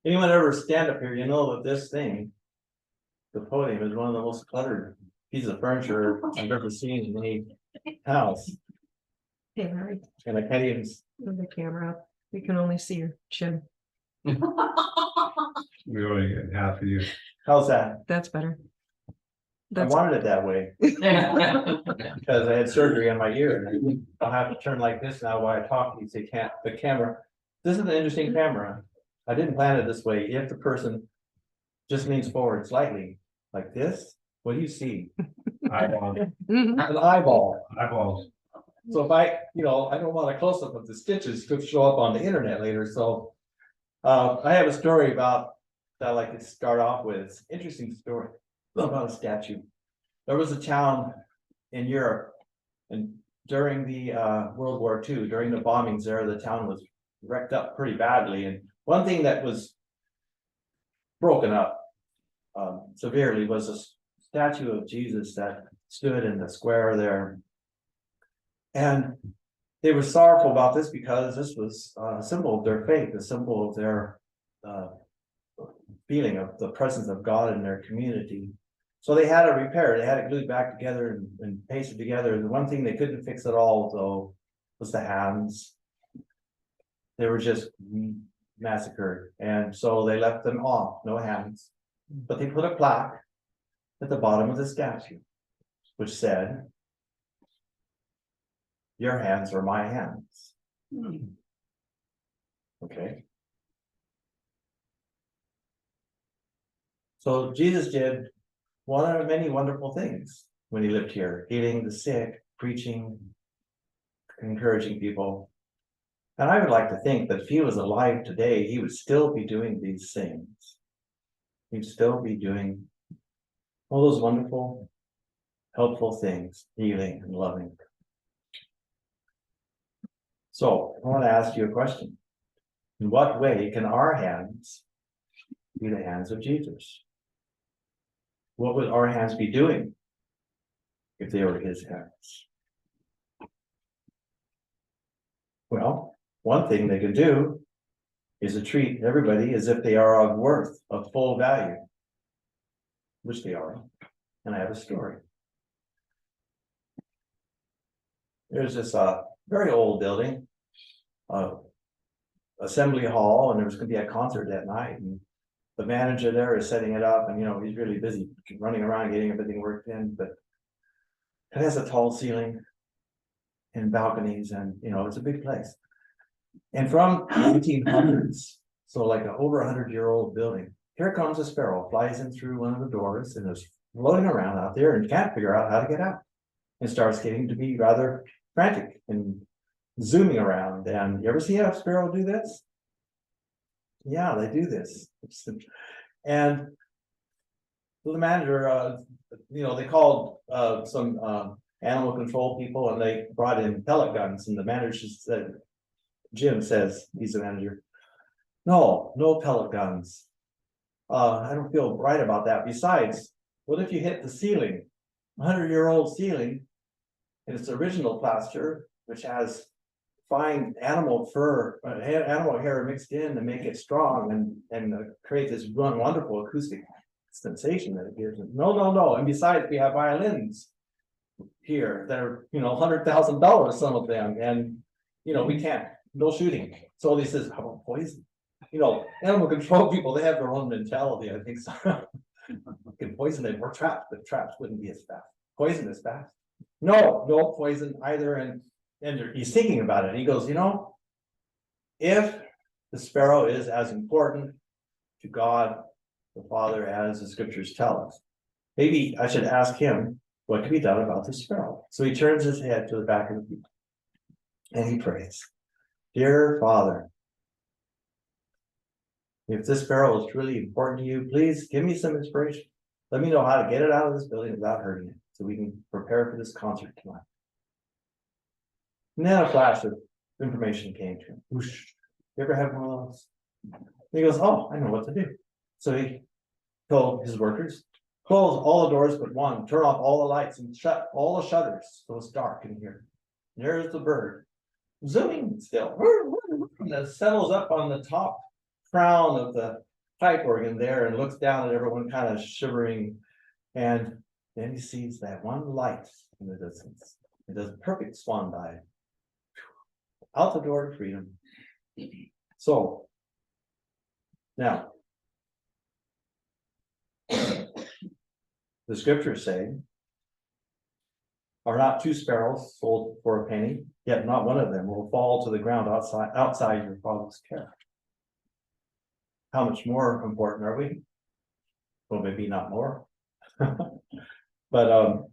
anyone ever stand up here, you know that this thing, the podium, is one of the most cluttered pieces of furniture I've ever seen in any house. Hey, Larry, And I can't even, move the camera up. We can only see your chin. We only get half of you. how's that? That's better. I That's wanted it that way because I had surgery on my ear. And I'll have to turn like this now while I talk. You say, can't, the camera. This is an interesting camera. I didn't plan it this way. If the person just leans forward slightly like this, what do you see? Eyeball, Mhm. An eyeball. eyeballs. So if I, I don't want a close up of the stitches to show up on the internet later. So I have a story about that I like to start off with. It's an interesting story about a statue. There was a town in Europe, and during the World War II, during the bombings there, the town was wrecked up pretty badly. And one thing that was broken up severely was a statue of Jesus that stood in the square there. And they were sorrowful about this because this was a symbol of their faith, a symbol of their feeling of the presence of God in their community. So they had it repaired, they had it glued back together and pasted together. The one thing they couldn't fix at all, though, was the hands. They were just massacred. And so they left them off, no hands. But they put a plaque at the bottom of the statue, which said, "Your hands are my hands." Okay. So Jesus did one of many wonderful things when he lived here, healing the sick, preaching, encouraging people. And I would like to think that if he was alive today, he would still be doing these things. He'd still be doing all those wonderful, helpful things, healing and loving. So I want to ask you a question. In what way can our hands be the hands of Jesus? What would our hands be doing if they were his hands? Well, one thing they can do is to treat everybody as if they are of worth, of full value, which they are. And I have a story. There's this very old building, assembly hall, and there was going to be a concert that night. And the manager there is setting it up, and he's really busy running around getting everything worked in. But it has a tall ceiling and balconies, and it's a big place. And from 1800s, so like an over 100-year-old building, here comes a sparrow, flies in through one of the doors, and is floating around out there and can't figure out how to get out, and starts getting to be rather frantic and zooming around. And you ever see a sparrow do this? Yeah, they do this. And the manager, they called some animal control people, and they brought in pellet guns. And the manager said, Jim says, he's the manager, no pellet guns. I don't feel right about that. Besides, what if you hit the ceiling, 100-year-old ceiling, and it's original plaster, which has fine animal fur, animal hair mixed in to make it strong and create this wonderful acoustic sensation that it gives. No. And besides, we have violins here that are, $100,000, some of them, and we can't, no shooting. So he says, how about poison? Animal control people, they have their own mentality, I think. So we can poison them. We're trapped, but traps wouldn't be as fast. Poison is fast. No poison either. And he's thinking about it. He goes, if the sparrow is as important to God the Father as the scriptures tell us, maybe I should ask him what can be done about the sparrow. So he turns his head to the back of the people and he prays, "Dear Father, if this sparrow is really important to you, please give me some inspiration. Let me know how to get it out of this building without hurting it, so we can prepare for this concert tonight." And then a flash of information came to him. Whoosh. You ever have one of those? And he goes, "Oh, I know what to do." So he told his workers, "Close all the doors but one, turn off all the lights and shut all the shutters so it's dark in here." And there's the bird, zooming still. And it settles up on the top crown of the pipe organ there and looks down at everyone kind of shivering. And then he sees that one light in the distance. It does a perfect swan dive. Out the door to freedom. So. Now. The scriptures say. Are not two sparrows sold for a penny, yet not one of them will fall to the ground outside your Father's care. How much more important are we? Well, maybe not more. But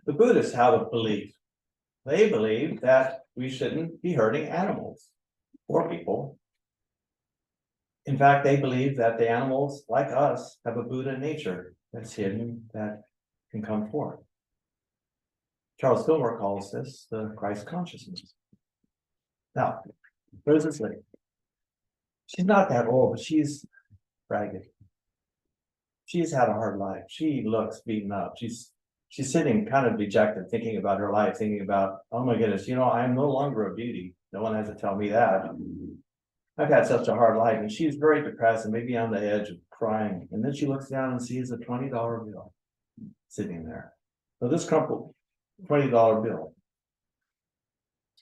the Buddhists have a belief. They believe that we shouldn't be hurting animals or people. In fact, they believe that the animals, like us, have a Buddha nature that's hidden that can come forth. Charles Fillmore calls this the Christ consciousness. Now, where does this lady? She's not that old, but she's ragged. She's had a hard life. She looks beaten up. She's sitting kind of dejected, thinking about her life, thinking about, oh my goodness, I'm no longer a beauty. No one has to tell me that. I've had such a hard life, and she's very depressed and maybe on the edge of crying. And then she looks down and sees a $20 bill sitting there. So this crumpled $20 bill.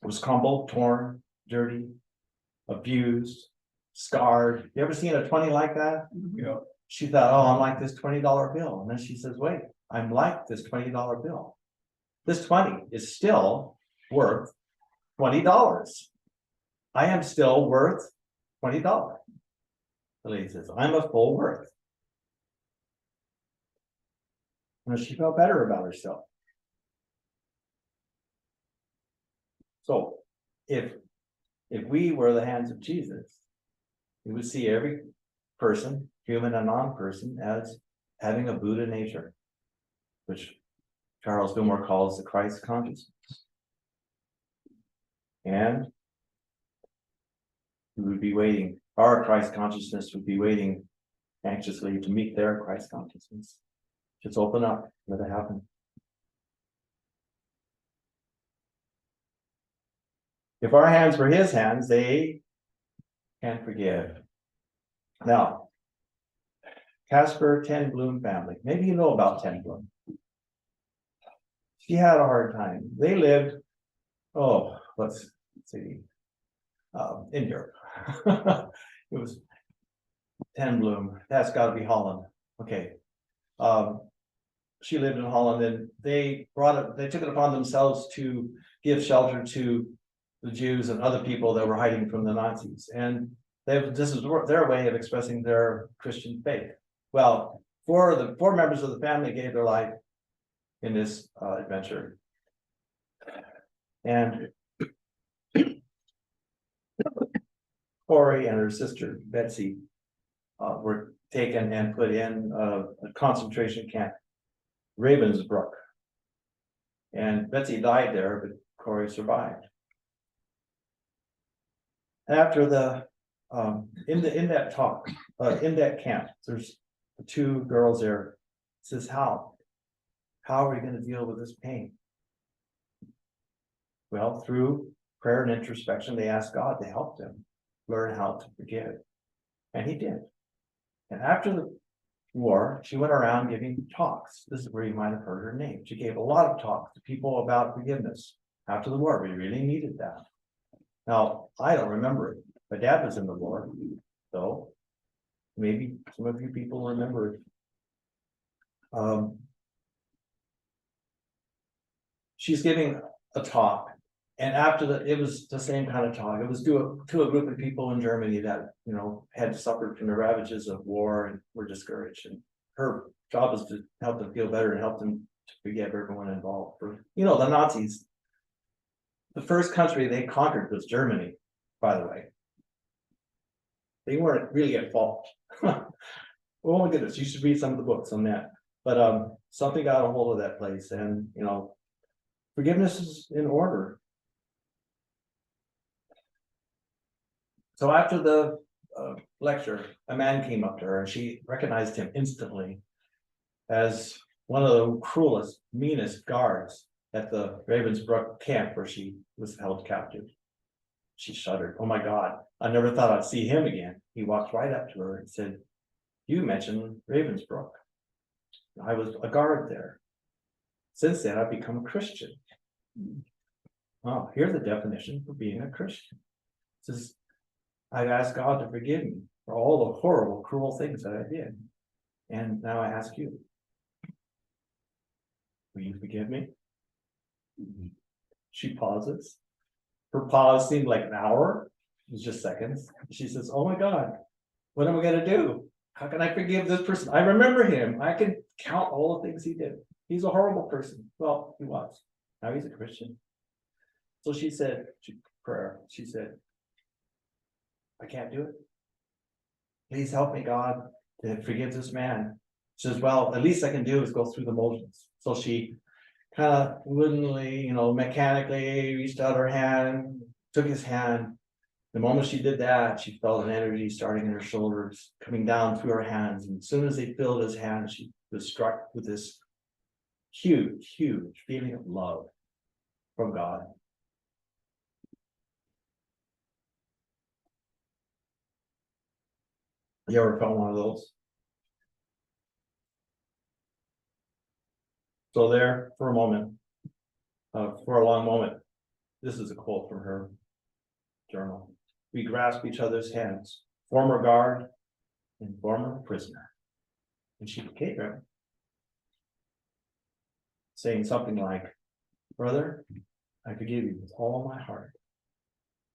It was crumpled, torn, dirty, abused, scarred. You ever seen a 20 like that? Yeah. She thought, oh, I'm like this $20 bill. And then she says, wait, I'm like this $20 bill. This 20 is still worth $20. I am still worth $20. The lady says, I'm a full worth. And she felt better about herself. So if we were the hands of Jesus, we would see every person, human and non-person, as having a Buddha nature, which Charles Fillmore calls the Christ consciousness. And we would be waiting, our Christ consciousness would be waiting anxiously to meet their Christ consciousness. Just open up, let it happen. If our hands were his hands, they can forgive. Now, Casper Ten Bloom family. Maybe you know about Ten Bloom. She had a hard time. They lived, let's see, in Europe. It was Ten Bloom. That's got to be Holland. Okay. She lived in Holland, and they took it upon themselves to give shelter to the Jews and other people that were hiding from the Nazis. And this is their way of expressing their Christian faith. Well, four members of the family gave their life in this adventure. And Corey and her sister, Betsy, were taken and put in a concentration camp, Ravensbrück. And Betsy died there, but Corey survived. After in that camp, there's the two girls there. It says, how are we going to deal with this pain? Well, through prayer and introspection, they asked God to help them learn how to forgive. And he did. And after the war, she went around giving talks. This is where you might have heard her name. She gave a lot of talks to people about forgiveness. After the war, we really needed that. Now, I don't remember it. My dad was in the war, so maybe some of you people remember it. She's giving a talk, and after it was the same kind of talk. It was to a group of people in Germany that had suffered from the ravages of war and were discouraged. And her job was to help them feel better and help them to forgive everyone involved. For the Nazis. The first country they conquered was Germany, by the way. They weren't really at fault. Oh my goodness, you should read some of the books on that. But something got a hold of that place, and forgiveness is in order. So after the lecture, a man came up to her, and she recognized him instantly as one of the cruelest, meanest guards at the Ravensbrück camp where she was held captive. She shuddered. Oh my God, I never thought I'd see him again. He walked right up to her and said, you mentioned Ravensbrook. I was a guard there. Since then, I've become a Christian. Well, here's the definition for being a Christian. It says, I've asked God to forgive me for all the horrible, cruel things that I did. And now I ask you, will you forgive me? She pauses. Her pause seemed like an hour. It was just seconds. She says, oh my God, what am I going to do? How can I forgive this person? I remember him. I can count all the things he did. He's a horrible person. Well, he was. Now he's a Christian. So she said, she said, I can't do it. Please help me, God, to forgive this man. She says, well, at least I can do is go through the motions. So she kind of woodenly, mechanically reached out her hand, took his hand. The moment she did that, she felt an energy starting in her shoulders, coming down through her hands. And as soon as they filled his hand, she was struck with this huge, huge feeling of love from God. You ever felt one of those? So there, for a moment, for a long moment, this is a quote from her journal. We grasp each other's hands, former guard and former prisoner. And she became him, saying something like, brother, I forgive you with all my heart.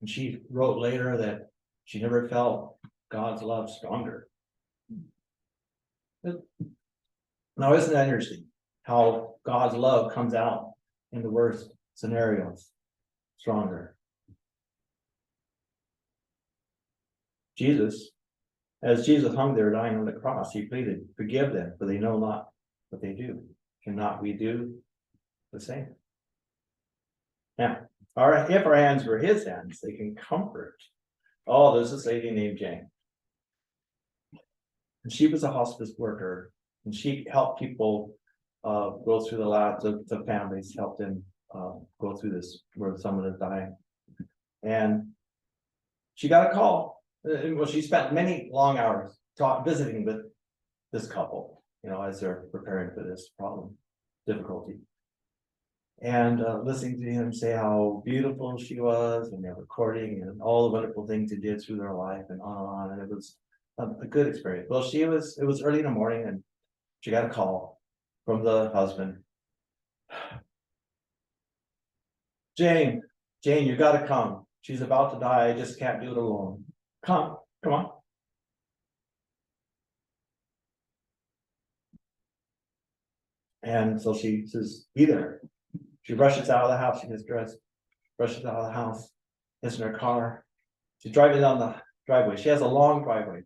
And she wrote later that she never felt God's love stronger. Now, isn't that interesting? How God's love comes out in the worst scenarios stronger. Jesus, as Jesus hung there dying on the cross, he pleaded, forgive them, for they know not what they do. Cannot we do the same? Now, if our hands were his hands, they can comfort. Oh, there's this lady named Jane. And she was a hospice worker, and she helped people go through the lives of the families, helped them go through this where someone is dying. And she got a call. Well, she spent many long hours visiting with this couple, as they're preparing for this problem, difficulty. And listening to him say how beautiful she was, and they're recording and all the wonderful things he did through their life and on. And it was a good experience. Well, it was early in the morning, and she got a call from the husband. Jane, you got to come. She's about to die. I just can't do it alone. Come on. And so she says, be there. She rushes out of the house. She gets dressed, rushes out of the house, gets in her car. She's driving down the driveway. She has a long driveway.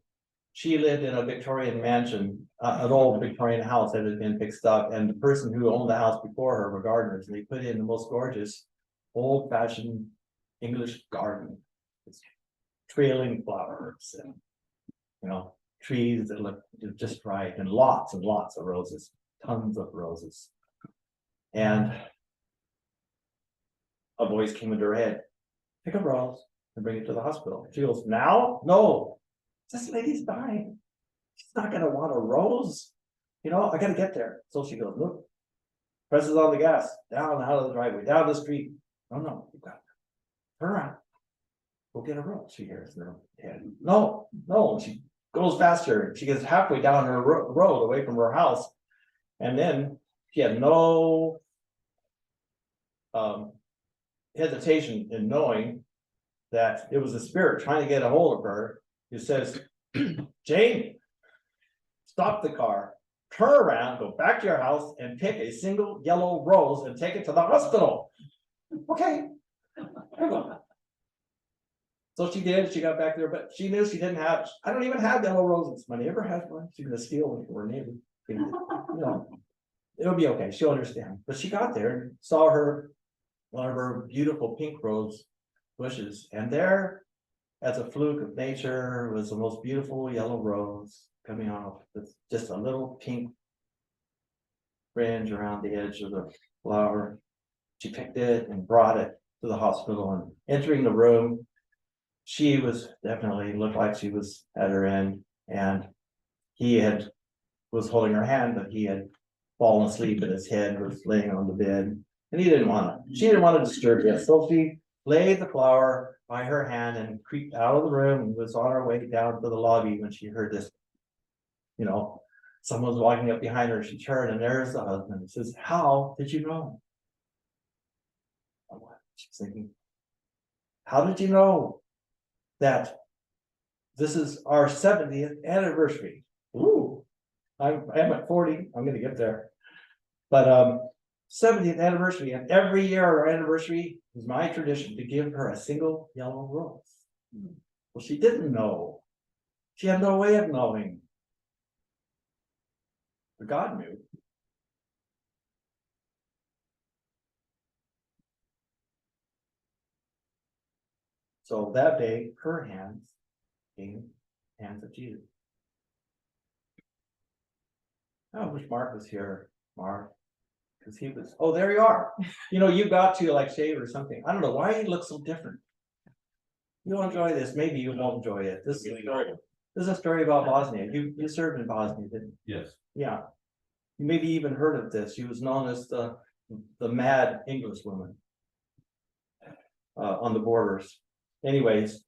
She lived in a Victorian mansion, an old Victorian house that had been fixed up. And the person who owned the house before her were gardeners. And they put in the most gorgeous, old-fashioned English garden. It's trailing flowers and, trees that look just right. And lots of roses, tons of roses. And a voice came into her head, pick up rose and bring it to the hospital. She goes, now? No, this lady's dying. She's not going to want a rose. I got to get there. So she goes, look, presses on the gas, down out of the driveway, down the street. No, you've got to turn around. Go get a rose. She hears in her head. No. She goes faster. She gets halfway down her road away from her house. And then she had no hesitation in knowing that it was a spirit trying to get a hold of her. It says, Jane, stop the car, turn around, go back to your house and pick a single yellow rose and take it to the hospital. Okay. So she did. She got back there, but she knew she didn't have, I don't even have yellow roses. My neighbor has one. She's going to steal one from her neighbor. It'll be okay. She'll understand. But she got there and saw one of her beautiful pink rose bushes. And there, as a fluke of nature, was the most beautiful yellow rose coming off with just a little pink fringe around the edge of the flower. She picked it and brought it to the hospital, and entering the room, she was definitely looked like she was at her end, and was holding her hand, but he had fallen asleep and his head was laying on the bed. And she didn't want to disturb it. So she laid the flower by her hand and creeped out of the room and was on her way down to the lobby when she heard this. Someone was walking up behind her. She turned and there's the husband. He says, "How did you know?" She's thinking, "How did you know that this is our 70th anniversary?" Ooh, I'm at 40. I'm gonna get there. But 70th anniversary, and every year our anniversary is my tradition to give her a single yellow rose. Well, she didn't know. She had no way of knowing. But God knew. So that day, her hands became hands of Jesus. I wish Mark was here, Mark. Because he was, oh, there you are. You got to like shave or something. I don't know why you look so different. You'll enjoy this. Maybe you won't enjoy it. This is a story about Bosnia. You served in Bosnia, didn't you? Yes. Yeah. You maybe even heard of this. She was known as the mad English woman on the borders. Anyways,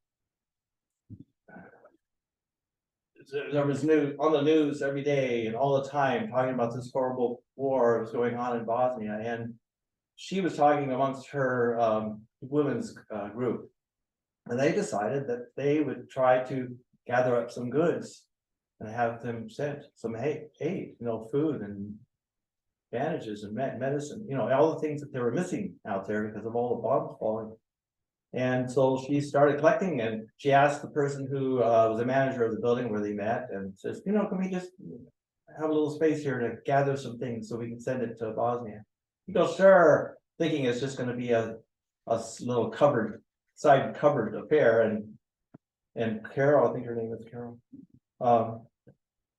there was news on the news every day and all the time talking about this horrible war that was going on in Bosnia, and she was talking amongst her women's group, and they decided that they would try to gather up some goods and have them sent some aid, food and bandages and medicine, all the things that they were missing out there because of all the bombs falling. And so she started collecting, and she asked the person who was the manager of the building where they met and says, can we just have a little space here to gather some things so we can send it to Bosnia? He goes, sure, thinking it's just going to be a little side cupboard affair. And Carol, I think her name is Carol.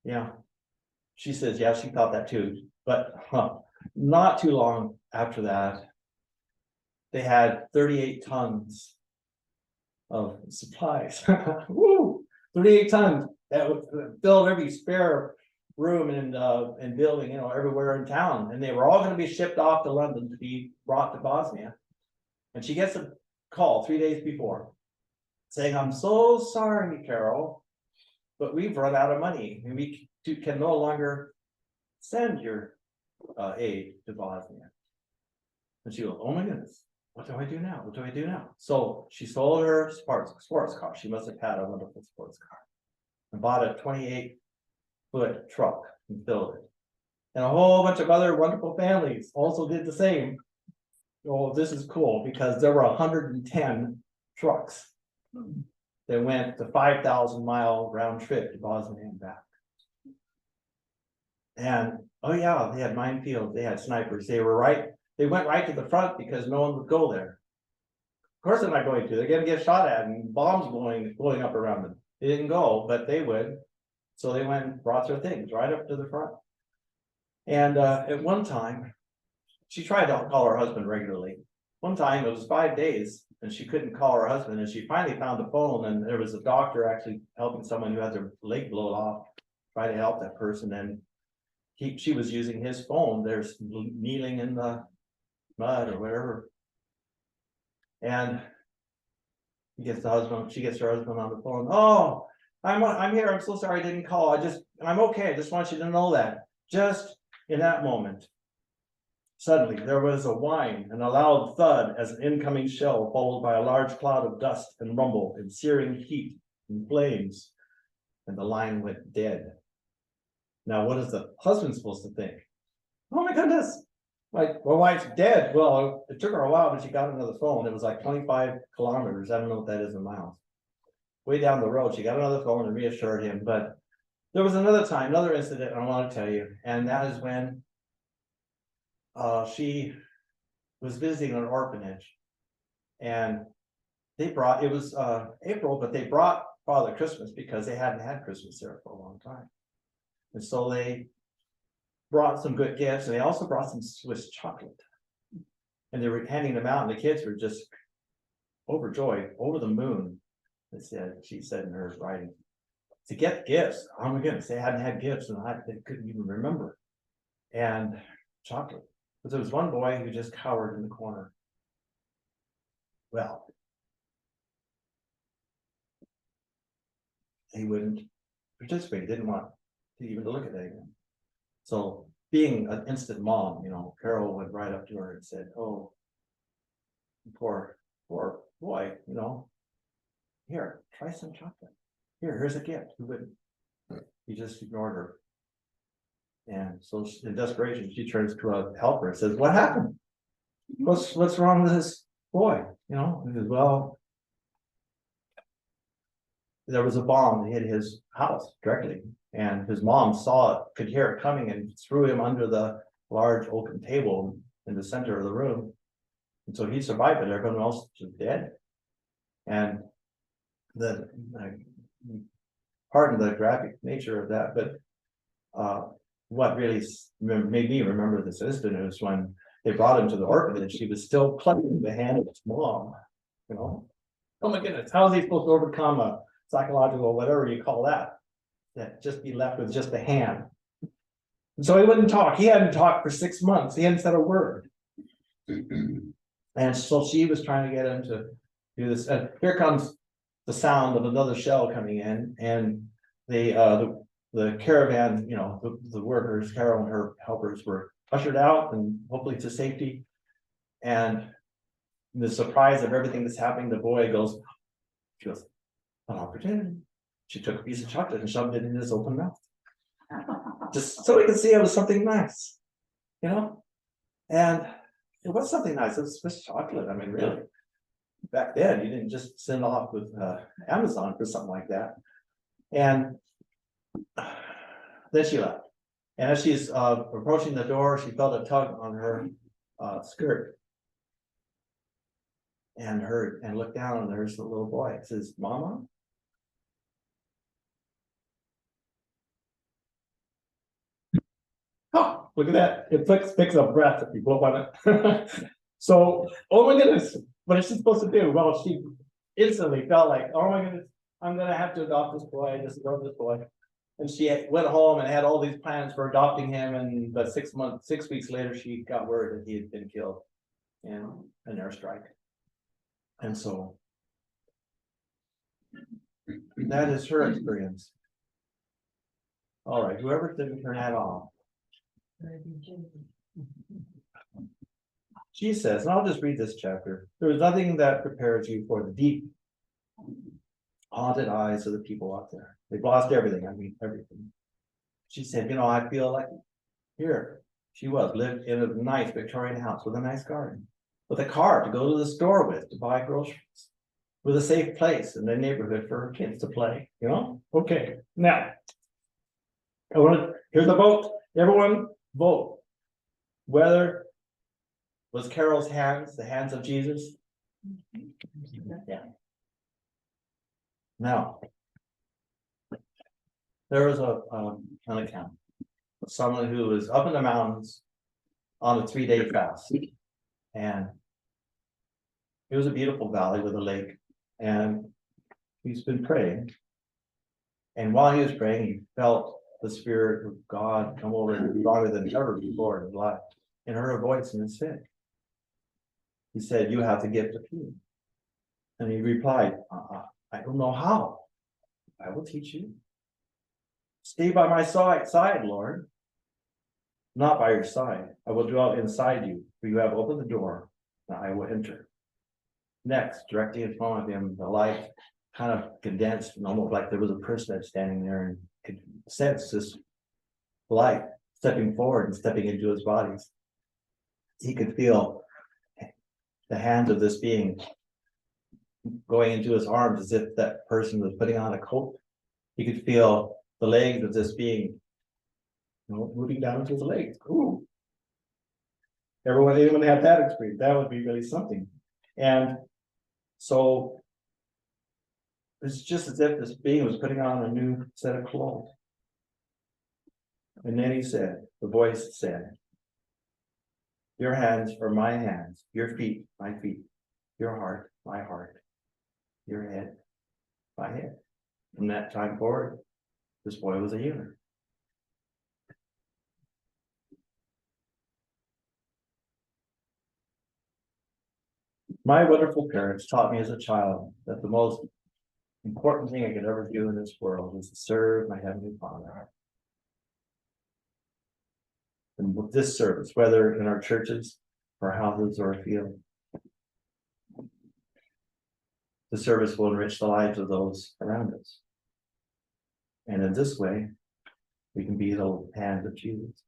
Yeah. She says, yeah, she thought that too. But not too long after that, they had 38 tons of supplies. Woo! 38 tons that would fill every spare room and building, everywhere in town. And they were all going to be shipped off to London to be brought to Bosnia. And she gets a call 3 days before saying, "I'm so sorry, Carol, but we've run out of money and we can no longer send your aid to Bosnia." And she goes, "Oh my goodness. What do I do now? What do I do now?" So she sold her sports car. She must have had a wonderful sports car and bought a 28-foot truck and filled it. And a whole bunch of other wonderful families also did the same. Oh, this is cool because there were 110 trucks that went the 5,000-mile round trip to Bosnia and back. And oh yeah, they had minefields, they had snipers, they went right to the front because no one would go there. Of course they're not going to. They're going to get shot at and bombs blowing up around them. They didn't go, but they would. So they went and brought their things right up to the front. And at one time, she tried to call her husband regularly. One time it was 5 days and she couldn't call her husband, and she finally found a phone, and there was a doctor actually helping someone who had their leg blown off, try to help that person. And she was using his phone. There's kneeling in the mud or whatever. And she gets her husband on the phone. "Oh, I'm here. I'm so sorry I didn't call. I'm okay. I just want you to know that." Just in that moment, suddenly there was a whine and a loud thud as an incoming shell, followed by a large cloud of dust and rumble and searing heat and flames, and the line went dead. Now, what is the husband supposed to think? Oh my goodness, my wife's dead. Well, it took her a while, but she got another phone. It was like 25 kilometers. I don't know what that is in miles. Way down the road, she got another phone and reassured him. But there was another incident I want to tell you, and that is when she was visiting an orphanage, and it was April, but they brought Father Christmas because they hadn't had Christmas there for a long time. And so they brought some good gifts, and they also brought some Swiss chocolate. And they were handing them out, and the kids were just overjoyed, over the moon, she said in her writing. to get gifts. Oh my goodness, they hadn't had gifts and they couldn't even remember. And chocolate. But there was one boy who just cowered in the corner. Well, he wouldn't participate, didn't want to even look at that again. So being an instant mom, Carol went right up to her and said, "Oh, poor boy, here, try some chocolate. Here's a gift." He wouldn't. He just ignored her. And so in desperation, she turns to a helper and says, "What happened? What's wrong with this boy?" He says, "Well, there was a bomb that hit his house directly, and his mom saw it, could hear it coming, and threw him under the large oaken table in the center of the room. And so he survived, but everyone else was dead." And the pardon the graphic nature of that, but what really made me remember this incident was when they brought him to the orphanage. He was still clutching the hand of his mom. Oh my goodness, how is he supposed to overcome a psychological, whatever you call that just be left with just a hand? And so he wouldn't talk. He hadn't talked for 6 months. He hadn't said a word. And so she was trying to get him to do this. And here comes the sound of another shell coming in, and the caravan, the workers, Carol and her helpers, were ushered out and hopefully to safety. And the surprise of everything that's happening, the boy she goes, "An opportunity." She took a piece of chocolate and shoved it in his open mouth, just so he could see it was something nice, and it was something nice. It was Swiss chocolate. I mean, really, back then you didn't just send off with Amazon for something like that. And then she left, and as she's approaching the door, she felt a tug on her skirt, and looked down, and there's the little boy. It says, "Mama." Oh, look at that. It picks up breath if you blow on it. So, oh my goodness, what is she supposed to do? Well, she instantly felt like, oh my goodness, I'm going to have to adopt this boy. I just love this boy. And she went home and had all these plans for adopting him. But 6 weeks later, she got word that he had been killed in an airstrike. And so that is her experience. All right, whoever didn't turn that off. She says, and I'll just read this chapter. "There is nothing that prepares you for the deep, haunted eyes of the people out there. They've lost everything. I mean, everything." She said, "I feel like here." She lived in a nice Victorian house with a nice garden, with a car to go to the store with, to buy groceries, with a safe place in the neighborhood for her kids to play. Okay, now, here's the vote. Everyone vote. Whether was Carol's hands the hands of Jesus? Yeah. Now, there was an account of someone who was up in the mountains on a 3-day fast, and it was a beautiful valley with a lake, and he's been praying, and while he was praying, he felt the Spirit of God come over him stronger than ever before in his life, and heard a voice in his head. He said, "You have the gift of healing." And he replied, "I don't know how. I will teach you. Stay by my side, Lord." "Not by your side. I will dwell inside you, for you have opened the door, and I will enter." Next, directly in front of him, the light kind of condensed, and almost like there was a person standing there, and could sense this light stepping forward and stepping into his body. He could feel the hands of this being going into his arms as if that person was putting on a coat. He could feel the legs of this being moving down to his legs. Ooh. Anyone have that experience? That would be really something. And so it's just as if this being was putting on a new set of clothes. And then the voice said, "Your hands are my hands, your feet, my feet, your heart, my heart, your head, my head." From that time forward, This boy was a healer. My wonderful parents taught me as a child that the most important thing I could ever do in this world is to serve my Heavenly Father. And with this service, whether in our churches, our houses, or a field, the service will enrich the lives of those around us. And in this way, we can be the hand of Jesus.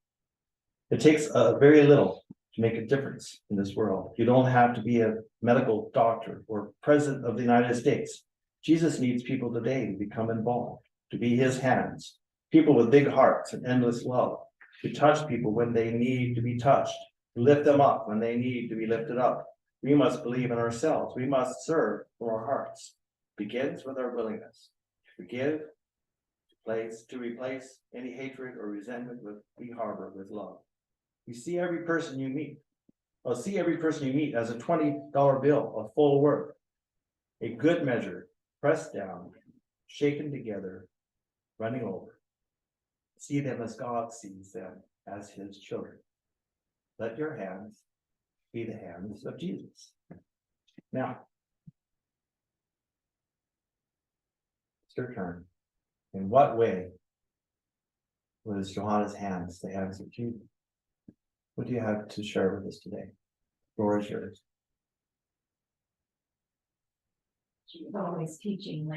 It takes very little to make a difference in this world. You don't have to be a medical doctor or president of the United States. Jesus needs people today to become involved, to be his hands, people with big hearts and endless love, to touch people when they need to be touched, to lift them up when they need to be lifted up. We must believe in ourselves. We must serve from our hearts. It begins with our willingness to forgive, to replace any hatred or resentment we harbor with love. You see every person you meet. Well, see every person you meet as a $20 bill of full worth, a good measure, pressed down, shaken together, running over. See them as God sees them, as his children. Let your hands be the hands of Jesus. Now, it's your turn. In what way was Johanna's hands the hands of Jesus? What do you have to share with us today? The floor is yours. She was always teaching